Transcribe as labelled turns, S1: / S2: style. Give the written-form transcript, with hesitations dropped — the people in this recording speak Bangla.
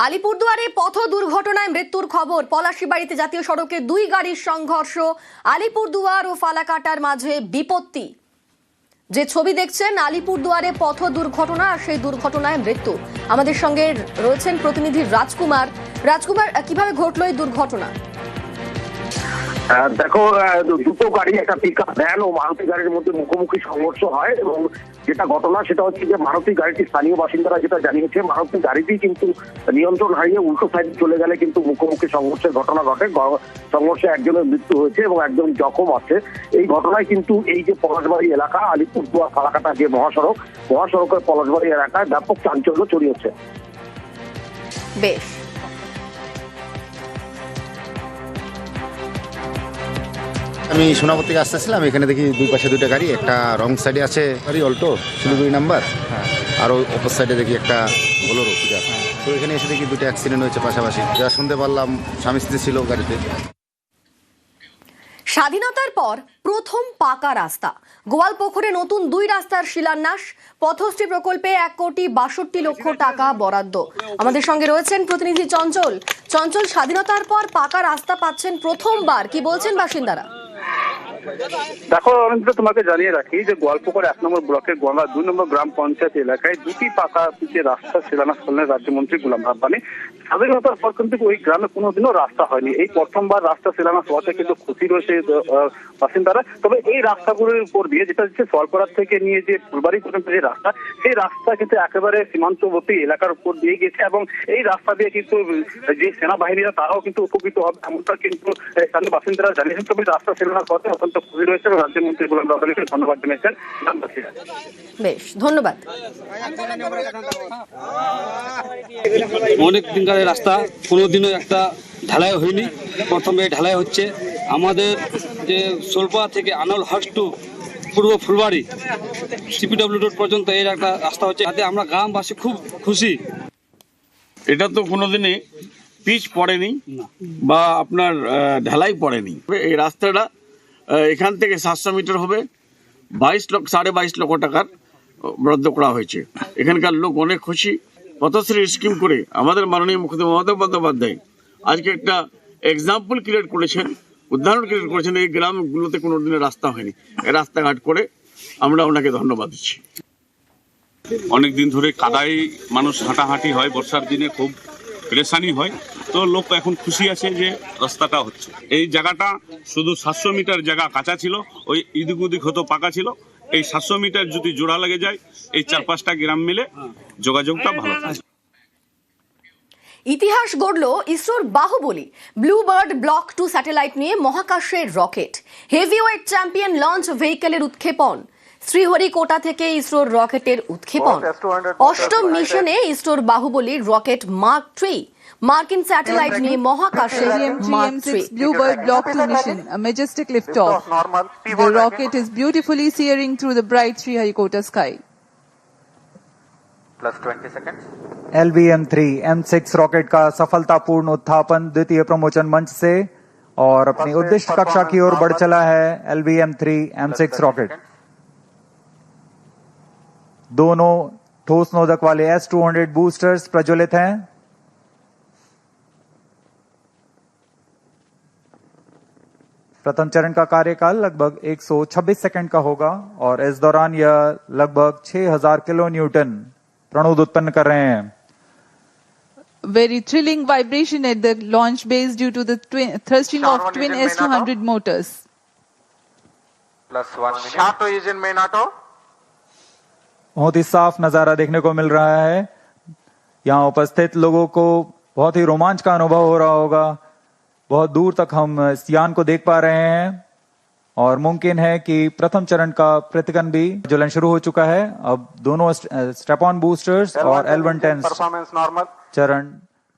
S1: আলিপুরদুয়ারে পথ দুর্ঘটনায় মৃত্যুর খবর। পলাশীবাড়িতে জাতীয় সড়কে দুই গাড়ির সংঘর্ষ, আলিপুরদুয়ার ও ফালাকাটার মাঝে বিপত্তি। যে ছবি দেখছেন আলিপুরদুয়ারে পথ দুর্ঘটনা, আর সেই দুর্ঘটনায় মৃত্যু। আমাদের সঙ্গে রয়েছেন প্রতিনিধি রাজকুমার। কিভাবে ঘটলো এই দুর্ঘটনা?
S2: দেখো, দুটো গাড়ি, একটা পিকআপ ভ্যান ও মারুতি গাড়ির মধ্যে মুখোমুখি সংঘর্ষ হয় এবং যেটা ঘটনা সেটা হচ্ছে যে মারুতি গাড়িটি স্থানীয় বাসিন্দারা যেটা জানিয়েছে, মারুতি গাড়িটি কিন্তু নিয়ন্ত্রণ হারিয়ে উল্টো সাইডে চলে গেলে কিন্তু মুখোমুখি সংঘর্ষের ঘটনা ঘটে। সংঘর্ষে একজনের মৃত্যু হয়েছে এবং একজন জখম আছে। এই ঘটনায় কিন্তু এই যে পলাশবাড়ি এলাকা, আলিপুরদুয়ার ফালাকাটা যে মহাসড়কের পলাশবাড়ি এলাকায় ব্যাপক চাঞ্চল্য ছড়িয়েছে।
S1: বেশ,
S3: আমি সোনাপুর থেকে আসতেছিলাম, এখানে দেখি দুই পাশে দুইটা গাড়ি, একটা রং সাইডে আছে গাড়ি অল্টো শিলিগুড়ি নাম্বার, আর ওই অপর সাইডে দেখি একটা বোলেরো পিকআপ। তো এখানে এসে দেখি দুটো অ্যাক্সিডেন্ট হয়েছে পাশাপাশি। যা শুনতে পারলাম স্বামী স্ত্রী ছিল গাড়িতে।
S1: স্বাধীনতার পর প্রথম পাকা রাস্তা। গোয়ালপুকুরে নতুন দুই রাস্তার শিলান্যাস। পথশ্রী প্রকল্পে 1,62,00,000 টাকা বরাদ্দ। আমাদের সঙ্গে রয়েছেন প্রতিনিধি চঞ্চল। স্বাধীনতার পর পাকা রাস্তা পাচ্ছেন প্রথমবার, কি বলছেন বাসিন্দারা?
S4: দেখো, আমি তোমাকে জানিয়ে রাখি যে গোয়ালপুকুর 1 নম্বর ব্লকের গোয়ালা 2 নম্বর গ্রাম পঞ্চায়েত এলাকায় দুটি পাকা পিচের রাস্তা শিলান্যাস করলেন রাজ্যমন্ত্রী গোলাম রাব্বানী। স্বাধীনতার পর কিন্তু ওই গ্রামে কোনোদিনও রাস্তা হয়নি। এই প্রথমবার রাস্তা শিলান্যাস হওয়াতে কিন্তু খুশি রয়েছে বাসিন্দারা। তবে এই রাস্তাগুলোর উপর দিয়ে, যেটা হচ্ছে সরপাড়া থেকে নিয়ে যে ফুলবাড়ি পর্যন্ত যে রাস্তা, সেই রাস্তা কিন্তু একেবারে সীমান্তবর্তী এলাকার উপর দিয়ে গেছে এবং এই রাস্তা দিয়ে কিন্তু যে সেনাবাহিনীরা তারাও কিন্তু উপকৃত হবে, এমনটা কিন্তু স্থানীয় বাসিন্দারা জানিয়েছেন। তবে রাস্তা শিলান্যাস হওয়াতে অত্যন্ত খুশি রয়েছে এবং রাজ্যমন্ত্রী গোলাম রাব্বানীকে ধন্যবাদ জানিয়েছেন গ্রামবাসীরা।
S1: বেশ, ধন্যবাদ।
S5: অনেক দিনকার রাস্তা, কোনোদিনও একটা ঢালাই হয়নি, প্রথমে ঢালাই হচ্ছে। আমাদের যে সোলপা থেকে আনল house to Purba Phulbari সিপিডব্লিউ road পর্যন্ত এই একটা রাস্তা হচ্ছে, তাতে আমরা গ্রামবাসী খুব খুশি।
S6: এটা তো কোনোদিনই পিচ পড়েনি বা আপনার ঢালাই পড়েনি। এই রাস্তাটা এখান থেকে 700 মিটার হবে, 22 লক্ষ টাকার বরাদ্দ করা হয়েছে। এখানকার লোক অনেক খুশি। পথশ্রী স্কিম করে আমাদের মাননীয় মুখ্যমন্ত্রী মমতা বন্দ্যোপাধ্যায় আজকে একটা এক্সাম্পল ক্রিয়েট করেছেন, উদাহরণ ক্রিয়েট করেছেন। এই গ্রামগুলোতে কোনোদিনের রাস্তা হয়নি, এই রাস্তাঘাট করে আমরা ওনাকে ধন্যবাদ দিচ্ছি।
S7: অনেকদিন ধরে কাদায় মানুষ হাঁটাহাঁটি হয়, বর্ষার দিনে খুব পেরেশানি হয়। তো লোক এখন খুশি আছে যে রাস্তাটা হচ্ছে। এই জায়গাটা শুধু 700 মিটার জায়গা কাঁচা ছিল, ওই ইদিক উদিক হতো পাকা ছিল। এই 700 মিটার যদি জোড়া লেগে যায়, এই 4-5টা গ্রাম মিলে যোগাযোগটা ভালো থাকে।
S1: ইতিহাস গড়ল ইসরোর বাহুবলী ব্লুবার্ড ব্লক 2 স্যাটেলাইট নিয়ে মহাকাশের রকেট। হেভিওয়েট চ্যাম্পিয়ন লঞ্চ ভেহিকেলের উৎক্ষেপণ। শ্রীহরিকোটা থেকে ইসরোর রকেটের উৎক্ষেপণ। অষ্টম মিশনে ইসরোর বাহুবলী রকেট মার্ক 3 মার্কিন স্যাটেলাইট নিয়ে মহাকাশে mark 3
S8: Bluebird Block 2 mission, a majestic liftoff. The rocket is beautifully searing through the bright Sriharikota sky.
S9: +20 seconds.
S10: LVM-3 M6 rocket का सफलतापूर्ण उत्थापन द्वितीय प्रमोचन मंच से और अपनी उद्दिष्ट कक्षा की ओर बढ़ चला है। LVM-3 M6 रॉकेट दोनों ठोस नोदक वाले S-200 बूस्टर्स प्रज्वलित हैं। प्रथम चरण का कार्यकाल लगभग 126 सेकंड का होगा और इस दौरान यह लगभग 6000 किलो न्यूटन प्रणुद उत्पन्न कर रहे हैं।
S8: Very thrilling vibration at the launch base due to the thrusting of twin S-200 motors.
S9: +1 minute. Shato is in main auto.
S10: बहुत ही साफ नजारा देखने को मिल रहा है। यहाँ उपस्थित लोगों को बहुत ही रोमांच का अनुभव हो रहा होगा। बहुत दूर तक हम इस यान को देख पा रहे हैं और मुमकिन है कि प्रथम चरण का प्रतिगन भी ज्वलन शुरू हो चुका है। अब दोनों स्ट्रैप ऑन बूस्टर्स और L110
S9: परफॉर्मेंस नॉर्मल
S10: चरण